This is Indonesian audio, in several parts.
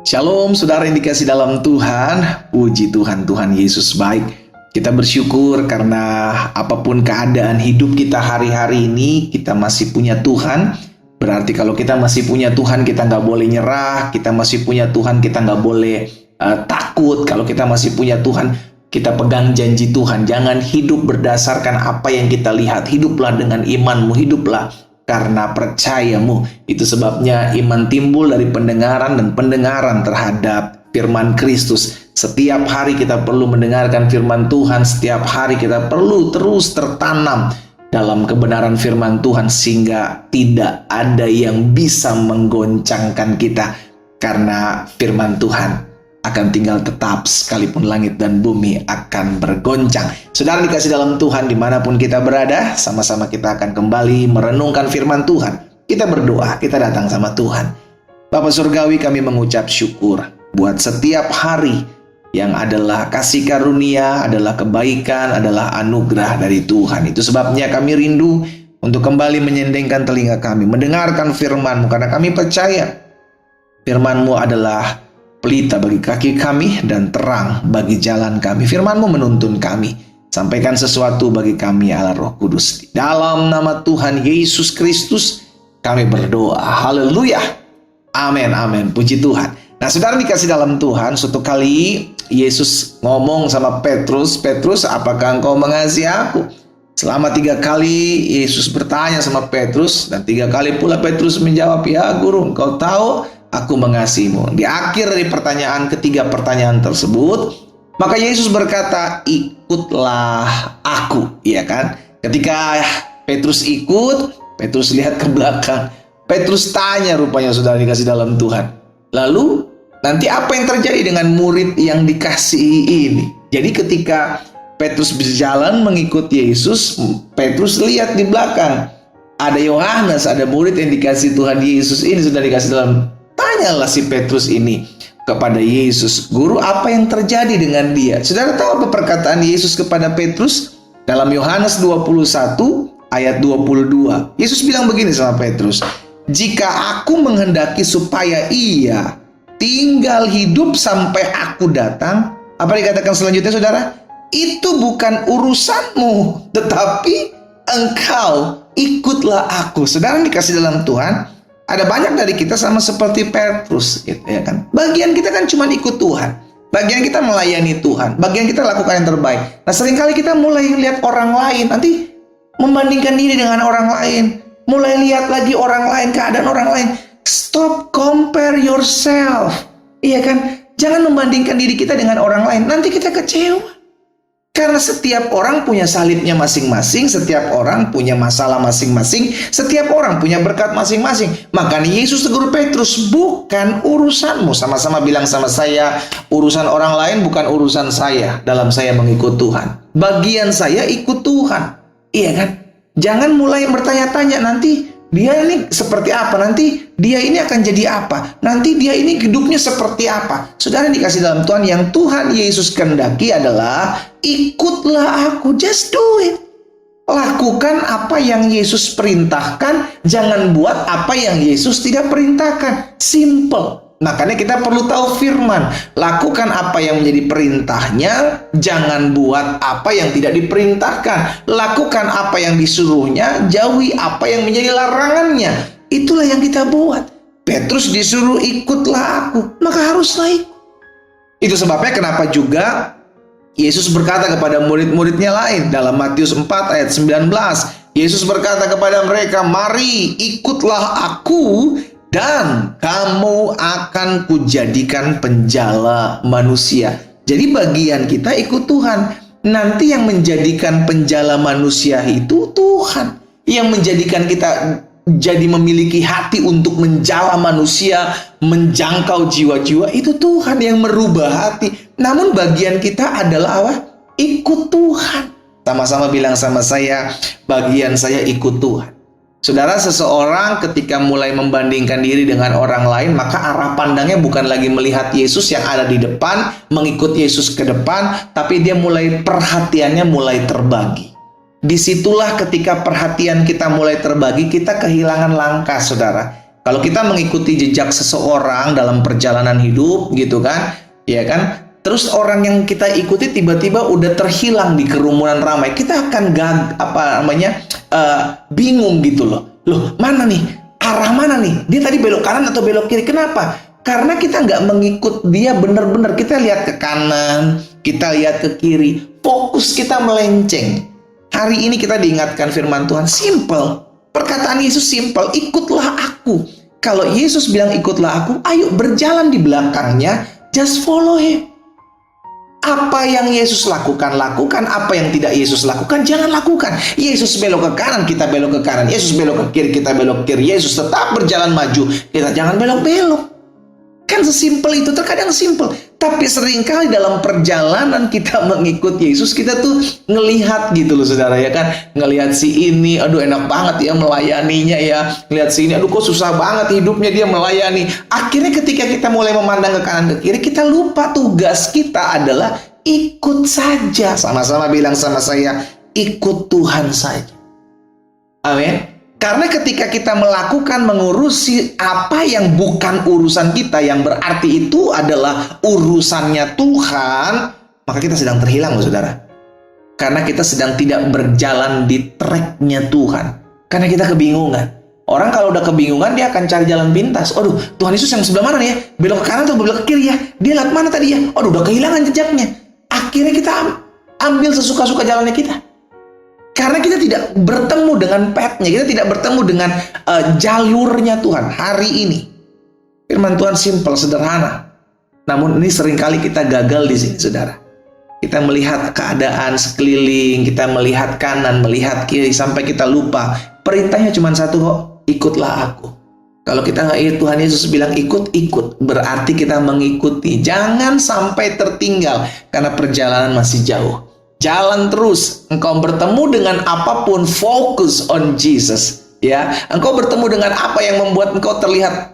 Shalom saudara yang dikasih dalam Tuhan. Puji Tuhan, Tuhan Yesus baik. Kita bersyukur karena apapun keadaan hidup kita hari-hari ini, kita masih punya Tuhan. Berarti kalau kita masih punya Tuhan, kita nggak boleh nyerah. Kita masih punya Tuhan, kita nggak boleh takut. Kalau kita masih punya Tuhan, kita pegang janji Tuhan. Jangan hidup berdasarkan apa yang kita lihat. Hiduplah dengan imanmu, hiduplah karena percayamu. Itu sebabnya iman timbul dari pendengaran dan pendengaran terhadap firman Kristus. Setiap hari kita perlu mendengarkan firman Tuhan. Setiap hari kita perlu terus tertanam dalam kebenaran firman Tuhan, sehingga tidak ada yang bisa menggoncangkan kita, karena firman Tuhan akan tinggal tetap sekalipun langit dan bumi akan bergoncang. Saudara dikasih dalam Tuhan, dimanapun kita berada, sama-sama kita akan kembali merenungkan firman Tuhan. Kita berdoa, kita datang sama Tuhan. Bapa Surgawi, kami mengucap syukur buat setiap hari yang adalah kasih karunia, adalah kebaikan, adalah anugerah dari Tuhan. Itu sebabnya kami rindu untuk kembali menyendengkan telinga kami, mendengarkan firman-Mu, karena kami percaya firman-Mu adalah pelita bagi kaki kami dan terang bagi jalan kami. Firman-Mu menuntun kami. Sampaikan sesuatu bagi kami, Allah Roh Kudus. Di dalam nama Tuhan Yesus Kristus kami berdoa. Haleluya. Amin, amin. Puji Tuhan. Nah, saudara dikasih dalam Tuhan, suatu kali Yesus ngomong sama Petrus, "Petrus, apakah engkau mengasihi aku?" Selama 3 kali Yesus bertanya sama Petrus, dan 3 kali pula Petrus menjawab, "Ya Guru, engkau tahu aku mengasihimu." Di akhir dari pertanyaan ketiga pertanyaan tersebut, maka Yesus berkata, "Ikutlah aku." Iya kan? Ketika Petrus ikut, Petrus lihat ke belakang. Petrus tanya, rupanya saudara dikasih dalam Tuhan, "Lalu nanti apa yang terjadi dengan murid yang dikasihi ini?" Jadi ketika Petrus berjalan mengikut Yesus, Petrus lihat di belakang ada Yohanes, ada murid yang dikasihi Tuhan Yesus ini, sudah dikasih dalam. Tanyalah si Petrus ini kepada Yesus, "Guru, apa yang terjadi dengan dia?" Saudara tahu apa perkataan Yesus kepada Petrus? Dalam Yohanes 21 ayat 22. Yesus bilang begini sama Petrus, "Jika aku menghendaki supaya ia tinggal hidup sampai aku datang," apa dikatakan selanjutnya saudara? "Itu bukan urusanmu, tetapi engkau ikutlah aku." Saudara dikasih dalam Tuhan, ada banyak dari kita sama seperti Petrus, gitu ya kan. Bagian kita kan cuma ikut Tuhan. Bagian kita melayani Tuhan. Bagian kita lakukan yang terbaik. Nah, seringkali kita mulai lihat orang lain, nanti membandingkan diri dengan orang lain. Mulai lihat lagi orang lain, keadaan orang lain. Stop compare yourself. Iya kan? Jangan membandingkan diri kita dengan orang lain. Nanti kita kecewa. Karena setiap orang punya salibnya masing-masing, setiap orang punya masalah masing-masing, setiap orang punya berkat masing-masing. Makanya Yesus tegur Petrus, "Bukan urusanmu." Sama-sama bilang sama saya, urusan orang lain bukan urusan saya dalam saya mengikut Tuhan. Bagian saya ikut Tuhan. Iya kan? Jangan mulai bertanya-tanya, nanti dia ini seperti apa, nanti dia ini akan jadi apa, nanti dia ini hidupnya seperti apa. Saudara dikasih dalam Tuhan, yang Tuhan Yesus kehendaki adalah ikutlah aku, just do it. Lakukan apa yang Yesus perintahkan, jangan buat apa yang Yesus tidak perintahkan. Simple. Makanya kita perlu tahu firman. Lakukan apa yang menjadi perintahnya, jangan buat apa yang tidak diperintahkan. Lakukan apa yang disuruhnya, jauhi apa yang menjadi larangannya. Itulah yang kita buat. Petrus disuruh ikutlah aku, maka haruslah ikut. Itu sebabnya kenapa juga Yesus berkata kepada murid-muridnya lain dalam Matius 4 ayat 19. Yesus berkata kepada mereka, "Mari ikutlah aku, dan kamu akan kujadikan penjala manusia." Jadi bagian kita ikut Tuhan. Nanti yang menjadikan penjala manusia itu Tuhan. Yang menjadikan kita jadi memiliki hati untuk menjala manusia, menjangkau jiwa-jiwa, itu Tuhan yang merubah hati. Namun bagian kita adalah apa? Ikut Tuhan. Sama-sama bilang sama saya, bagian saya ikut Tuhan. Saudara, seseorang ketika mulai membandingkan diri dengan orang lain, maka arah pandangnya bukan lagi melihat Yesus yang ada di depan, mengikut Yesus ke depan, tapi dia perhatiannya mulai terbagi. Disitulah ketika perhatian kita mulai terbagi, kita kehilangan langkah, saudara. Kalau kita mengikuti jejak seseorang dalam perjalanan hidup gitu kan, ya kan? Terus orang yang kita ikuti tiba-tiba udah terhilang di kerumunan ramai, kita akan bingung gitu loh. Loh, mana nih? Arah mana nih? Dia tadi belok kanan atau belok kiri? Kenapa? Karena kita nggak mengikut dia benar-benar. Kita lihat ke kanan, kita lihat ke kiri, fokus kita melenceng. Hari ini kita diingatkan firman Tuhan, simple. Perkataan Yesus simple, ikutlah aku. Kalau Yesus bilang ikutlah aku, ayo berjalan di belakangnya, just follow him. Apa yang Yesus lakukan, lakukan. Apa yang tidak Yesus lakukan, jangan lakukan. Yesus belok ke kanan, kita belok ke kanan. Yesus belok ke kiri, kita belok ke kiri. Yesus tetap berjalan maju, kita jangan belok-belok. Kan sesimpel itu, terkadang simpel. Tapi seringkali dalam perjalanan kita mengikut Yesus, kita tuh ngelihat gitu loh saudara, ya kan. Ngelihat si ini, aduh enak banget ya melayaninya ya. Ngelihat si ini, aduh kok susah banget hidupnya dia melayani. Akhirnya ketika kita mulai memandang ke kanan ke kiri, kita lupa tugas kita adalah ikut saja. Sama-sama bilang sama saya, ikut Tuhan saja. Amin. Karena ketika kita melakukan mengurusi apa yang bukan urusan kita, yang berarti itu adalah urusannya Tuhan, maka kita sedang terhilang loh saudara. Karena kita sedang tidak berjalan di tracknya Tuhan. Karena kita kebingungan. Orang kalau udah kebingungan, dia akan cari jalan pintas. Aduh, Tuhan Yesus yang sebelah mana nih ya? Belok ke kanan atau belok ke kiri ya? Dia lihat mana tadi ya? Aduh, udah kehilangan jejaknya. Akhirnya kita ambil sesuka-suka jalannya kita. Karena kita tidak bertemu dengan path-nya, kita tidak bertemu dengan jalurnya Tuhan hari ini. Firman Tuhan simple, sederhana. Namun ini seringkali kita gagal di sini, saudara. Kita melihat keadaan sekeliling, kita melihat kanan, melihat kiri, sampai kita lupa. Perintahnya cuma satu kok, ikutlah aku. Kalau kita nggak ikut, Tuhan Yesus bilang ikut, berarti kita mengikuti. Jangan sampai tertinggal, karena perjalanan masih jauh. Jalan terus, engkau bertemu dengan apapun, fokus on Jesus. Ya, engkau bertemu dengan apa yang membuat engkau terlihat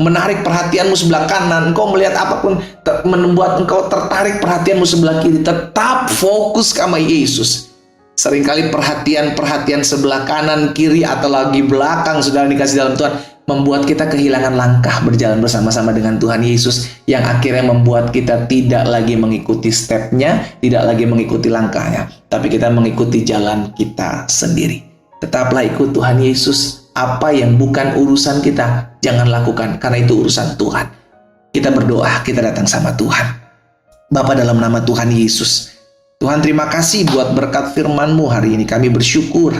menarik perhatianmu sebelah kanan, engkau melihat apapun membuat engkau tertarik perhatianmu sebelah kiri, tetap fokus sama Yesus. Seringkali perhatian sebelah kanan, kiri, atau lagi belakang, saudara dikasih dalam Tuhan, membuat kita kehilangan langkah berjalan bersama-sama dengan Tuhan Yesus, yang akhirnya membuat kita tidak lagi mengikuti stepnya, tidak lagi mengikuti langkahnya, tapi kita mengikuti jalan kita sendiri. Tetaplah ikut Tuhan Yesus. Apa yang bukan urusan kita, jangan lakukan, karena itu urusan Tuhan. Kita berdoa, kita datang sama Tuhan. Bapa, dalam nama Tuhan Yesus, Tuhan terima kasih buat berkat firman-Mu hari ini. Kami bersyukur.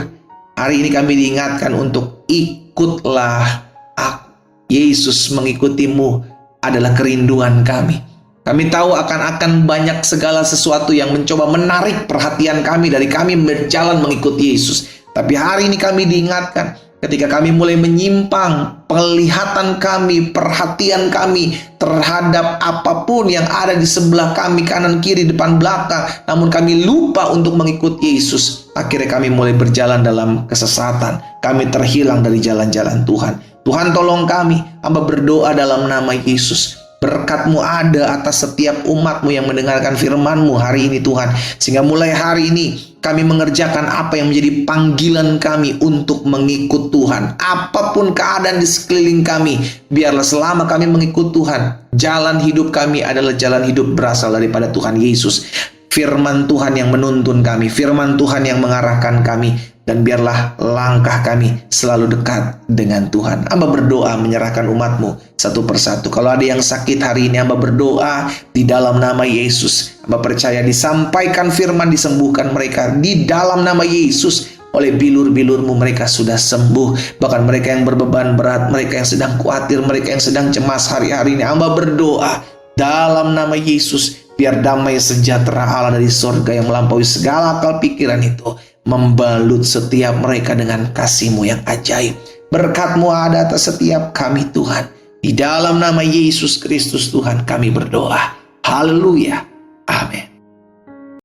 Hari ini kami diingatkan untuk ikutlah aku. Yesus, mengikutimu adalah kerinduan kami. Kami tahu akan banyak segala sesuatu yang mencoba menarik perhatian kami dari kami berjalan mengikuti Yesus. Tapi hari ini kami diingatkan, ketika kami mulai menyimpang, penglihatan kami, perhatian kami terhadap apapun yang ada di sebelah kami, kanan, kiri, depan, belakang, namun kami lupa untuk mengikuti Yesus. Akhirnya kami mulai berjalan dalam kesesatan. Kami terhilang dari jalan-jalan Tuhan. Tuhan tolong kami, hamba berdoa dalam nama Yesus. Berkat-Mu ada atas setiap umat-Mu yang mendengarkan firman-Mu hari ini Tuhan. Sehingga mulai hari ini kami mengerjakan apa yang menjadi panggilan kami untuk mengikut Tuhan. Apapun keadaan di sekeliling kami, biarlah selama kami mengikut Tuhan, jalan hidup kami adalah jalan hidup berasal daripada Tuhan Yesus. Firman Tuhan yang menuntun kami, firman Tuhan yang mengarahkan kami, dan biarlah langkah kami selalu dekat dengan Tuhan. Hamba berdoa menyerahkan umat-Mu satu persatu. Kalau ada yang sakit hari ini, hamba berdoa di dalam nama Yesus. Hamba percaya disampaikan firman, disembuhkan mereka di dalam nama Yesus. Oleh bilur-bilur-Mu mereka sudah sembuh. Bahkan mereka yang berbeban berat, mereka yang sedang khawatir, mereka yang sedang cemas hari-hari ini, hamba berdoa dalam nama Yesus. Biar damai sejahtera Allah dari surga yang melampaui segala akal pikiran itu membalut setiap mereka dengan kasih-Mu yang ajaib. Berkat-Mu ada atas setiap kami Tuhan. Di dalam nama Yesus Kristus Tuhan kami berdoa. Haleluya. Amin.